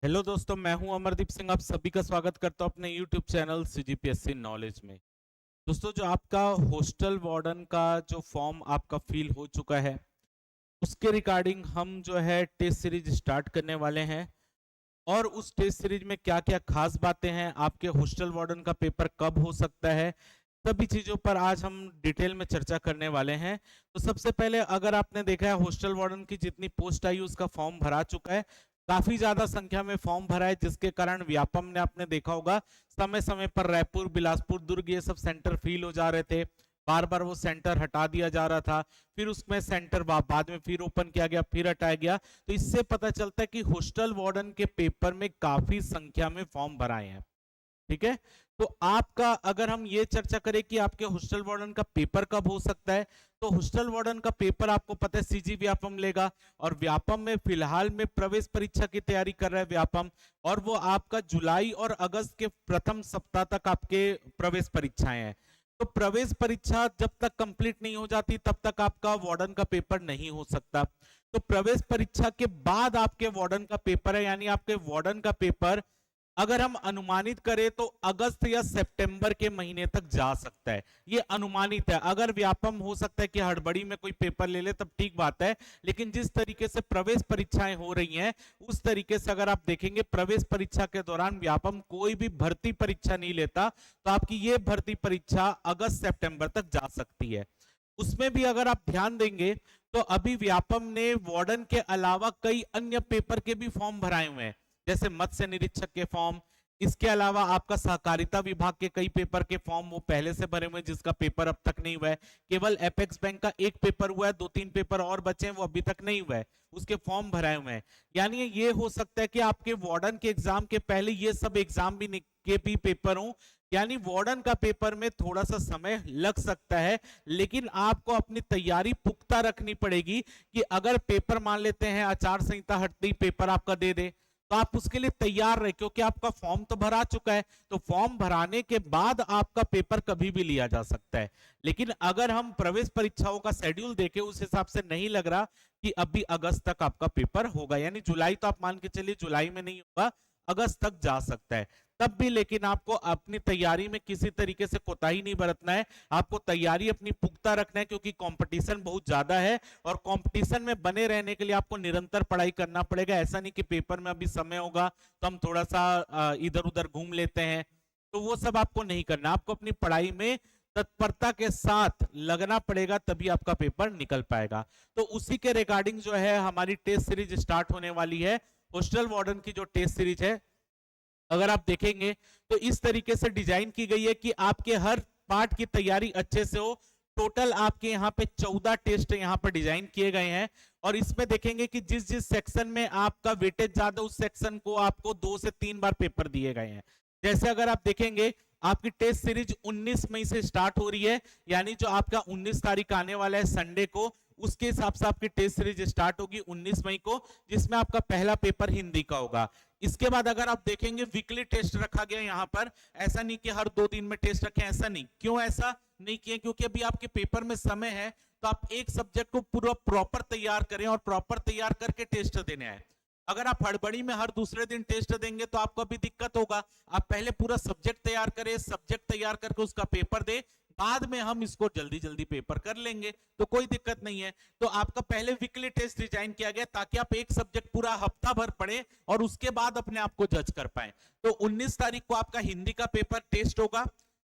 Hello दोस्तों, मैं हूं अमरदीप सिंह। आप सभी का स्वागत करता हूं अपने यूट्यूब चैनल सीजीपीएससी नॉलेज में। दोस्तों, जो आपका हॉस्टल वार्डन का जो फॉर्म आपका फिल हो चुका है, उसके रिगार्डिंग हम जो है टेस्ट सीरीज स्टार्ट करने वाले हैं। और उस टेस्ट सीरीज में क्या क्या खास बातें हैं, आपके हॉस्टल वार्डन का पेपर कब हो सकता है, सभी चीजों पर आज हम डिटेल में चर्चा करने वाले हैं। तो सबसे पहले अगर आपने देखा है हॉस्टल वार्डन की जितनी पोस्ट आई उसका फॉर्म भरा चुका है। काफी ज्यादा संख्या में फॉर्म भरा है, जिसके कारण व्यापम ने आपने देखा होगा समय समय पर रायपुर, बिलासपुर, दुर्ग ये सब सेंटर फिल हो जा रहे थे। बार बार वो सेंटर हटा दिया जा रहा था, फिर उसमें सेंटर बाद में फिर ओपन किया गया, फिर हटाया गया। तो इससे पता चलता है कि हॉस्टल वार्डन के पेपर में काफी संख्या में फॉर्म भराए हैं। ठीक है। तो आपका अगर हम ये चर्चा करें कि आपके हॉस्टल वार्डन का पेपर कब हो सकता है, तो हॉस्टल वार्डन का पेपर आपको पता है सीजी व्यापम लेगा। और व्यापम में फिलहाल में प्रवेश परीक्षा की तैयारी कर रहा है व्यापम। और वो आपका जुलाई और अगस्त के प्रथम सप्ताह तक आपके प्रवेश परीक्षाएं हैं। तो प्रवेश परीक्षा जब तक कंप्लीट नहीं हो जाती तब तक आपका वार्डन का पेपर नहीं हो सकता। तो प्रवेश परीक्षा के बाद आपके वार्डन का पेपर है, यानी आपके वार्डन का पेपर अगर हम अनुमानित करें तो अगस्त या सितंबर के महीने तक जा सकता है। ये अनुमानित है, अगर व्यापम हो सकता है कि हड़बड़ी में कोई पेपर ले ले तब ठीक बात है। लेकिन जिस तरीके से प्रवेश परीक्षाएं हो रही हैं उस तरीके से अगर आप देखेंगे प्रवेश परीक्षा के दौरान व्यापम कोई भी भर्ती परीक्षा नहीं लेता, तो आपकी ये भर्ती परीक्षा अगस्त सितंबर तक जा सकती है। उसमें भी अगर आप ध्यान देंगे तो अभी व्यापम ने वार्डन के अलावा कई अन्य पेपर के भी फॉर्म भराए हुए हैं, जैसे मत्स्य निरीक्षक के फॉर्म। इसके अलावा आपका सहकारिता विभाग के कई पेपर के फॉर्म वो पहले से भरे हुए हैं, जिसका पेपर अब तक नहीं हुआ है। केवल एपेक्स बैंक का एक पेपर हुआ है, 2-3 पेपर और बचे हैं, वो अभी तक नहीं हुआ है, उसके फॉर्म भराए हुए हैं। यानी ये हो सकता है कि आपके वार्डन के एग्जाम के पहले ये सब एग्जाम भी के भी पेपर हों। यानी वार्डन का पेपर में थोड़ा सा समय लग सकता है, लेकिन आपको अपनी तैयारी पुख्ता रखनी पड़ेगी कि अगर पेपर मान लेते हैं आचार संहिता हटते ही पेपर आपका दे दे, तो आप उसके लिए तैयार रहे, क्योंकि आपका फॉर्म तो भरा चुका है। तो फॉर्म भराने के बाद आपका पेपर कभी भी लिया जा सकता है। लेकिन अगर हम प्रवेश परीक्षाओं का शेड्यूल देखें उस हिसाब से नहीं लग रहा कि अभी अगस्त तक आपका पेपर होगा। यानी जुलाई तो आप मान के चलिए जुलाई में नहीं होगा, अगस्त तक जा सकता है। तब भी लेकिन आपको अपनी तैयारी में किसी तरीके से कोताही नहीं बरतना है। आपको तैयारी अपनी पुख्ता रखना है, क्योंकि कंपटीशन बहुत ज्यादा है। और कंपटीशन में बने रहने के लिए आपको निरंतर पढ़ाई करना पड़ेगा। ऐसा नहीं कि पेपर में अभी समय होगा तो हम थोड़ा सा इधर उधर घूम लेते हैं, तो वो सब आपको नहीं करना। आपको अपनी पढ़ाई में तत्परता के साथ लगना पड़ेगा, तभी आपका पेपर निकल पाएगा। तो उसी के रिगार्डिंग जो है हमारी टेस्ट सीरीज स्टार्ट होने वाली है। हॉस्टल वार्डन की जो टेस्ट सीरीज है, अगर आप देखेंगे तो इस तरीके से डिजाइन की गई है कि आपके हर पार्ट की तैयारी अच्छे से हो। टोटल आपके यहाँ पे 14 टेस्ट यहाँ पर डिजाइन किए गए हैं। और इसमें देखेंगे कि जिस जिस सेक्शन में आपका वेटेज ज्यादा उस सेक्शन को आपको 2 से 3 बार पेपर दिए गए हैं। जैसे अगर आप देखेंगे आपकी टेस्ट सीरीज 19 मई से स्टार्ट हो रही है, यानी जो आपका 19 तारीख आने वाला है संडे को, उसके हिसाब से आपकी टेस्ट सीरीज स्टार्ट होगी 19 मई को, जिसमें आपका पहला पेपर हिंदी का होगा। इसके बाद अगर आप देखेंगे वीकली टेस्ट रखा गया यहाँ पर। ऐसा नहीं कि हर 2 दिन में टेस्ट रखें, ऐसा नहीं। क्यों ऐसा नहीं किए? क्योंकि अभी आपके पेपर में समय है, तो आप एक सब्जेक्ट को पूरा प्रॉपर तैयार करें और प्रॉपर तैयार करके टेस्ट देने आए। अगर आप हड़बड़ी में हर दूसरे दिन टेस्ट देंगे तो आपको अभी दिक्कत होगा। आप पहले पूरा सब्जेक्ट तैयार करें, सब्जेक्ट तैयार करके उसका पेपर दे, बाद में हम इसको जल्दी जल्दी पेपर कर लेंगे, तो कोई दिक्कत नहीं है। तो आपका पहले वीकली टेस्ट डिजाइन किया गया ताकि आप एक सब्जेक्ट पूरा हफ्ता भर पढ़े और उसके बाद अपने आप को जज कर पाए। तो 19 तारीख को आपका हिंदी का पेपर टेस्ट होगा,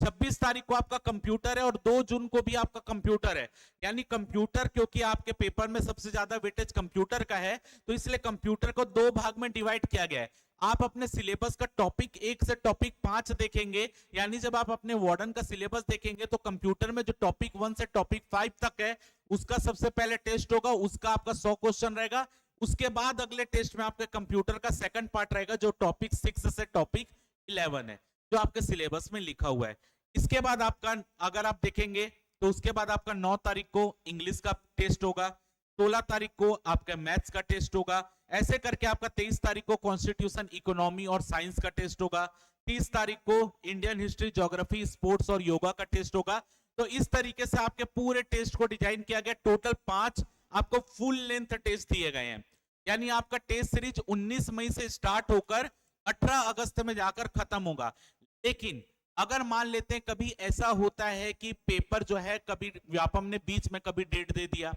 26 तारीख को आपका कंप्यूटर है, और 2 जून को भी आपका कंप्यूटर है। यानी कंप्यूटर, क्योंकि आपके पेपर में सबसे ज्यादा वेटेज कंप्यूटर का है, तो इसलिए कंप्यूटर को 2 भाग में डिवाइड किया गया है। आप अपने सिलेबस का टॉपिक 1 से टॉपिक 5 देखेंगे। यानी जब आप अपने वार्डन का सिलेबस देखेंगे तो कंप्यूटर में जो टॉपिक 1 से टॉपिक 5 तक है उसका सबसे पहले टेस्ट होगा, उसका आपका 100 क्वेश्चन रहेगा। उसके बाद अगले टेस्ट में आपके कंप्यूटर का सेकंड पार्ट रहेगा, जो टॉपिक 6 से टॉपिक 11 है, जो आपके सिलेबस में लिखा हुआ है। इसके बाद आपका, अगर आप देखेंगे तो उसके बाद आपका 9 तारीख को इंग्लिश का टेस्ट होगा, 16 तारीख को आपका मैथ्स का टेस्ट होगा। ऐसे करके आपका 23 तारीख को कॉन्स्टिट्यूशन, इकोनॉमी और साइंस का टेस्ट होगा। 30 तारीख को इंडियन हिस्ट्री, ज्योग्राफी, स्पोर्ट्स और योगा का टेस्ट होगा। तो इस तरीके से आपके पूरे टेस्ट को डिजाइन किया गया। टोटल 5 आपको फुल लेंथ टेस्ट दिए गए हैं। यानी आपका टेस्ट सीरीज 19 मई से स्टार्ट होकर 18 अगस्त में जाकर खत्म होगा। लेकिन अगर मान लेते हैं कभी ऐसा होता है कि पेपर जो है कभी व्यापम ने बीच में कभी डेट दे दिया,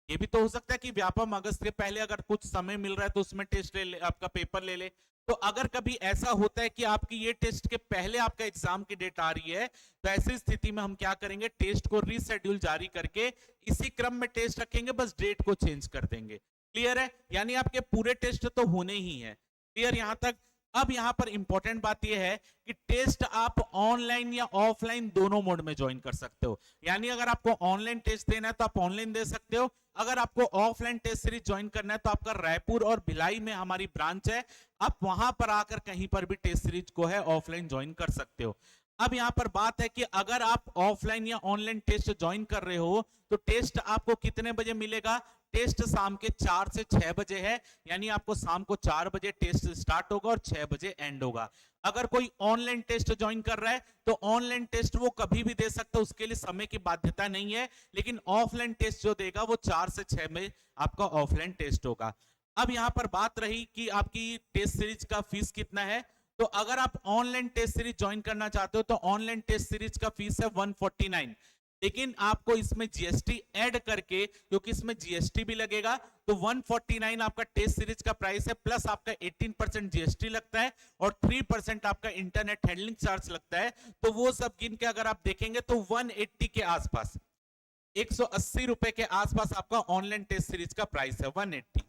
ये भी तो हो सकता है कि व्यापम अगस्त के पहले अगर कुछ समय मिल रहा है तो उसमें टेस्ट ले, आपका पेपर ले ले। तो अगर कभी ऐसा होता है कि आपकी ये टेस्ट के पहले आपका एग्जाम की डेट आ रही है, तो ऐसी स्थिति में हम क्या करेंगे, टेस्ट को रीशेड्यूल जारी करके इसी क्रम में टेस्ट रखेंगे, बस डेट को चेंज कर देंगे। क्लियर है? यानी आपके पूरे टेस्ट तो होने ही है। क्लियर यहां तक? अब यहां पर इंपॉर्टेंट बात यह है कि टेस्ट आप ऑनलाइन या ऑफलाइन दोनों मोड में ज्वाइन कर सकते हो। यानी अगर आपको ऑनलाइन टेस्ट देना है तो आप ऑनलाइन दे सकते हो, अगर आपको ऑफलाइन टेस्ट सीरीज ज्वाइन करना है तो आपका रायपुर और भिलाई में हमारी ब्रांच है, आप वहां पर आकर कहीं पर भी टेस्ट सीरीज को है ऑफलाइन ज्वाइन कर सकते हो। अब यहां पर बात है कि अगर आप ऑफलाइन या ऑनलाइन टेस्ट ज्वाइन कर रहे हो तो टेस्ट आपको कितने बजे मिलेगा? टेस्ट शाम के 4 से 6 बजे है, यानी आपको शाम को 4 बजे टेस्ट स्टार्ट होगा और 6 बजे एंड होगा। अगर कोई ऑनलाइन टेस्ट ज्वाइन कर रहा है तो ऑनलाइन टेस्ट वो कभी भी दे सकता है, उसके लिए समय की बाध्यता नहीं है, लेकिन ऑफलाइन टेस्ट जो देगा वो 4 से 6 में आपका ऑफलाइन टेस्ट होगा। अब यहां पर बात रही कि आपकी टेस्ट सीरीज का फीस कितना है, तो अगर आप ऑनलाइन टेस्ट सीरीज ज्वाइन करना चाहते हो तो ऑनलाइन टेस्ट सीरीज का फीस है 149, लेकिन आपको इसमें जीएसटी ऐड करके, क्योंकि इसमें जीएसटी भी लगेगा, तो 149 आपका टेस्ट सीरीज का प्राइस है, प्लस आपका 18% जीएसटी लगता है और 3% आपका इंटरनेट हैंडलिंग चार्ज लगता है। तो वो सब गिन के अगर आप देखेंगे तो 180 के आसपास, 180 रुपए के आसपास आपका ऑनलाइन टेस्ट सीरीज का प्राइस है, 180।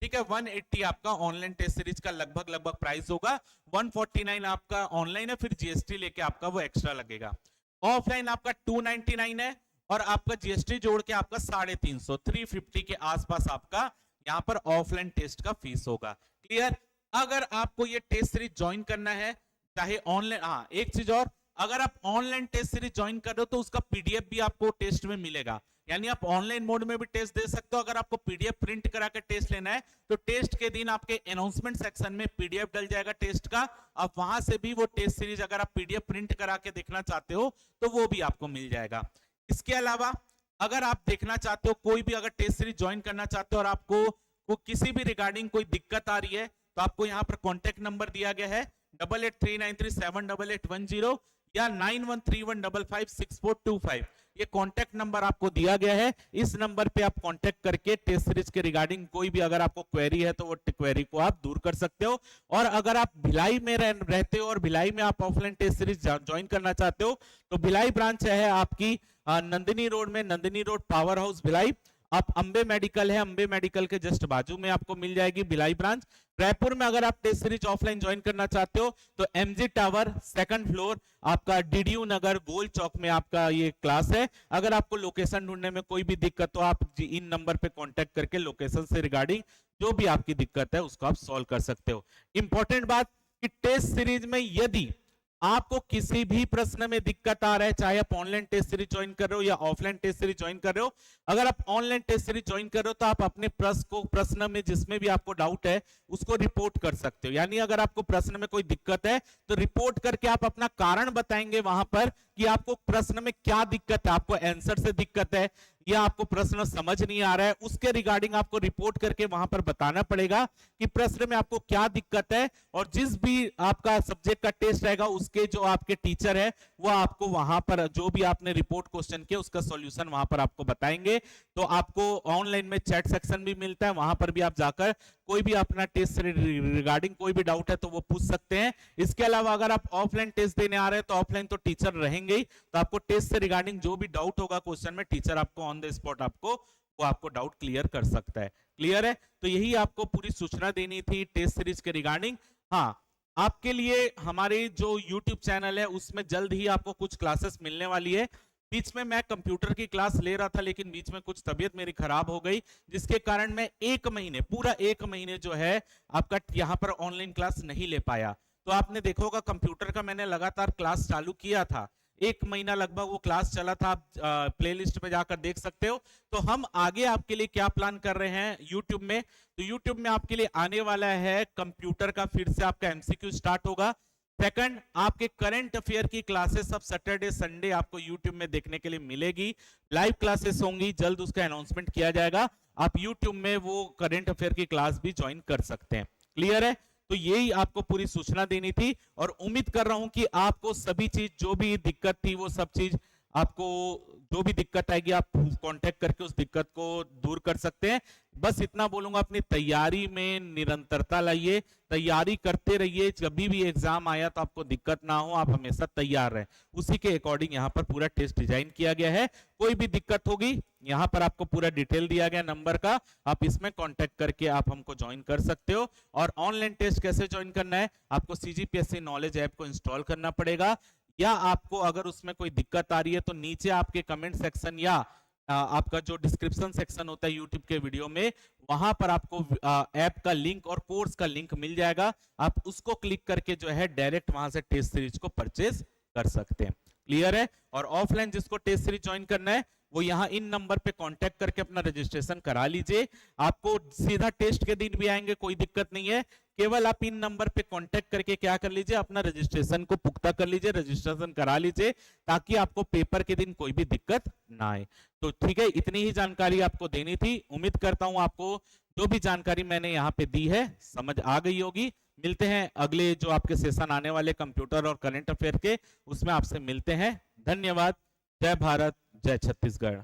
ठीक है, 180 आपका ऑनलाइन टेस्ट सीरीज का लगभग प्राइस होगा। 149 आपका ऑनलाइन है, फिर जीएसटी लेके आपका वो एक्स्ट्रा लगेगा। ऑफलाइन आपका 299 है और आपका जीएसटी जोड़ के आपका 350, 350 के आसपास आपका यहाँ पर ऑफलाइन टेस्ट का फीस होगा। क्लियर? अगर आपको ये टेस्ट सीरीज ज्वाइन करना है, चाहे ऑनलाइन, हाँ एक चीज और, अगर आप ऑनलाइन टेस्ट सीरीज ज्वाइन कर रहे हो तो उसका पीडीएफ भी आपको टेस्ट में मिलेगा, यानी आप ऑनलाइन मोड में भी टेस्ट दे सकते हो। अगर आपको पीडीएफ प्रिंट करा के टेस्ट लेना है तो टेस्ट के दिन आपके अनाउंसमेंट सेक्शन में पीडीएफ डल जाएगा टेस्ट का, आप वहां से भी वो टेस्ट सीरीज अगर आप पीडीएफ प्रिंट करा के देखना चाहते हो तो वो भी आपको मिल जाएगा। इसके अलावा अगर आप देखना चाहते हो, कोई भी अगर टेस्ट सीरीज ज्वाइन करना चाहते हो और आपको किसी भी रिगार्डिंग कोई दिक्कत आ रही है तो आपको यहाँ पर कॉन्टेक्ट नंबर दिया गया है 8839378810 या 9131556425, ये कांटेक्ट नंबर आपको दिया गया है। इस नंबर पे आप कांटेक्ट करके टेस्ट सीरीज के रिगार्डिंग कोई भी अगर आपको क्वेरी है तो वो क्वेरी को आप दूर कर सकते हो। और अगर आप भिलाई में रहते हो और भिलाई में आप ऑफलाइन टेस्ट सीरीज ज्वाइन करना चाहते हो तो भिलाई ब्रांच है आपकी नंदिनी रोड में, Nandini road power house Bhilai. आप अंबे मेडिकल है, अंबे मेडिकल के जस्ट बाजू में आपको मिल जाएगी भिलाई ब्रांच। रायपुर में अगर आप टेस्ट सीरीज ऑफलाइन ज्वाइन करना चाहते हो तो एमजी टावर 2nd फ्लोर आपका डीडीयू नगर गोल चौक में आपका ये क्लास है। अगर आपको लोकेशन ढूंढने में कोई भी दिक्कत हो आप इन नंबर पे कांटेक्ट करके लोकेशन से रिगार्डिंग जो भी आपकी दिक्कत है उसको आप सॉल्व कर सकते हो। इंपॉर्टेंट बात कि टेस्ट सीरीज में यदि आपको किसी भी प्रश्न में दिक्कत आ रहा है, चाहे आप ऑनलाइन टेस्ट सीरीज ज्वाइन कर रहे हो या ऑफलाइन टेस्ट सीरीज ज्वाइन कर रहे हो, अगर आप ऑनलाइन टेस्ट सीरीज ज्वाइन कर रहे हो तो आप अपने प्रश्न में जिसमें भी आपको डाउट है उसको रिपोर्ट कर सकते हो। यानी अगर आपको प्रश्न में कोई दिक्कत है तो रिपोर्ट करके आप अपना कारण बताएंगे वहां पर कि आपको प्रश्न में क्या दिक्कत है, आपको आंसर से दिक्कत है या आपको प्रश्न समझ नहीं आ रहा है, उसके रिगार्डिंग आपको रिपोर्ट करके वहां पर बताना पड़ेगा कि प्रश्न में आपको क्या दिक्कत है। और जिस भी आपका सब्जेक्ट का टेस्ट रहेगा उसके जो आपके टीचर है वो आपको वहां पर जो भी आपने रिपोर्ट क्वेश्चन किया उसका सॉल्यूशन वहां पर आपको बताएंगे। तो आपको ऑनलाइन में चैट सेक्शन भी मिलता है, वहां पर भी आप जाकर कोई भी अपना टेस्ट रिगार्डिंग कोई भी डाउट है तो वो पूछ सकते हैं। इसके अलावा अगर आप ऑफलाइन टेस्ट देने आ रहे हैं तो ऑफलाइन तो टीचर रहेंगे ही, तो आपको टेस्ट से रिगार्डिंग जो भी डाउट होगा क्वेश्चन में टीचर आपको ऑन द स्पॉट आपको डाउट क्लियर कर सकता है। क्लियर है? तो यही आपको पूरी सूचना देनी थी टेस्ट सीरीज के रिगार्डिंग। हाँ, आपके लिए हमारे जो YouTube चैनल है उसमें जल्द ही आपको कुछ क्लासेस मिलने वाली है। बीच में मैं कंप्यूटर की क्लास ले रहा था लेकिन बीच में कुछ तबीयत मेरी खराब हो गई जिसके कारण मैं पूरा एक महीने जो है आपका यहाँ पर ऑनलाइन क्लास नहीं ले पाया। तो आपने देखा होगा कंप्यूटर का मैंने लगातार क्लास चालू किया था, 1 महीना लगभग वो क्लास चला था, आप प्लेलिस्ट पे जाकर देख सकते हो। तो हम आगे आपके लिए क्या प्लान कर रहे हैं यूट्यूब में, तो यूट्यूब में आपके लिए आने वाला है कंप्यूटर का फिर से आपका एमसीक्यू स्टार्ट होगा। सेकंड, आपके करंट अफेयर की क्लासेस सब सैटरडे संडे आपको यूट्यूब में देखने के लिए मिलेगी। लाइव क्लासेस होंगी, जल्द उसका अनाउंसमेंट किया जाएगा। आप यूट्यूब में वो करंट अफेयर की क्लास भी ज्वाइन कर सकते हैं। क्लियर है? तो यही आपको पूरी सूचना देनी थी और उम्मीद कर रहा हूं कि आपको सभी चीज, जो भी दिक्कत थी वो सब चीज आपको, जो भी दिक्कत आएगी आप कांटेक्ट करके उस दिक्कत को दूर कर सकते हैं। बस इतना बोलूंगा, अपनी तैयारी में निरंतरता लाइए, तैयारी करते रहिए। कभी भी एग्जाम आया तो आपको दिक्कत ना हो, आप हमेशा तैयार रहें। उसी के अकॉर्डिंग यहाँ पर पूरा टेस्ट डिजाइन किया गया है। कोई भी दिक्कत होगी, यहाँ पर आपको पूरा डिटेल दिया गया नंबर का, आप इसमें कांटेक्ट करके आप हमको ज्वाइन कर सकते हो। और ऑनलाइन टेस्ट कैसे ज्वाइन करना है, आपको सीजीपीएससी नॉलेज ऐप को इंस्टॉल करना पड़ेगा, या आपको अगर उसमें कोई दिक्कत आ रही है तो नीचे आपके कमेंट सेक्शन या आपका जो डिस्क्रिप्शन सेक्शन होता है यूट्यूब के वीडियो में, वहां पर आपको ऐप का लिंक और कोर्स का लिंक मिल जाएगा। आप उसको क्लिक करके जो है डायरेक्ट वहां से टेस्ट सीरीज को परचेज कर सकते हैं। क्लियर है? और ऑफलाइन जिसको टेस्ट सीरीज ज्वाइन करना है वो यहाँ इन नंबर पे कांटेक्ट करके अपना रजिस्ट्रेशन करा लीजिए। आपको सीधा टेस्ट के दिन भी आएंगे, कोई दिक्कत नहीं है। केवल आप इन नंबर पे कांटेक्ट करके क्या कर लीजिए, अपना रजिस्ट्रेशन को पुख्ता कर लीजिए, रजिस्ट्रेशन करा लीजिए, ताकि आपको पेपर के दिन कोई भी दिक्कत ना आए। तो ठीक है, इतनी ही जानकारी आपको देनी थी। उम्मीद करता हूं आपको जो भी जानकारी मैंने यहाँ पे दी है समझ आ गई होगी। मिलते हैं अगले जो आपके सेशन आने वाले कंप्यूटर और करंट अफेयर के, उसमें आपसे मिलते हैं। धन्यवाद। जय भारत, जय छत्तीसगढ़।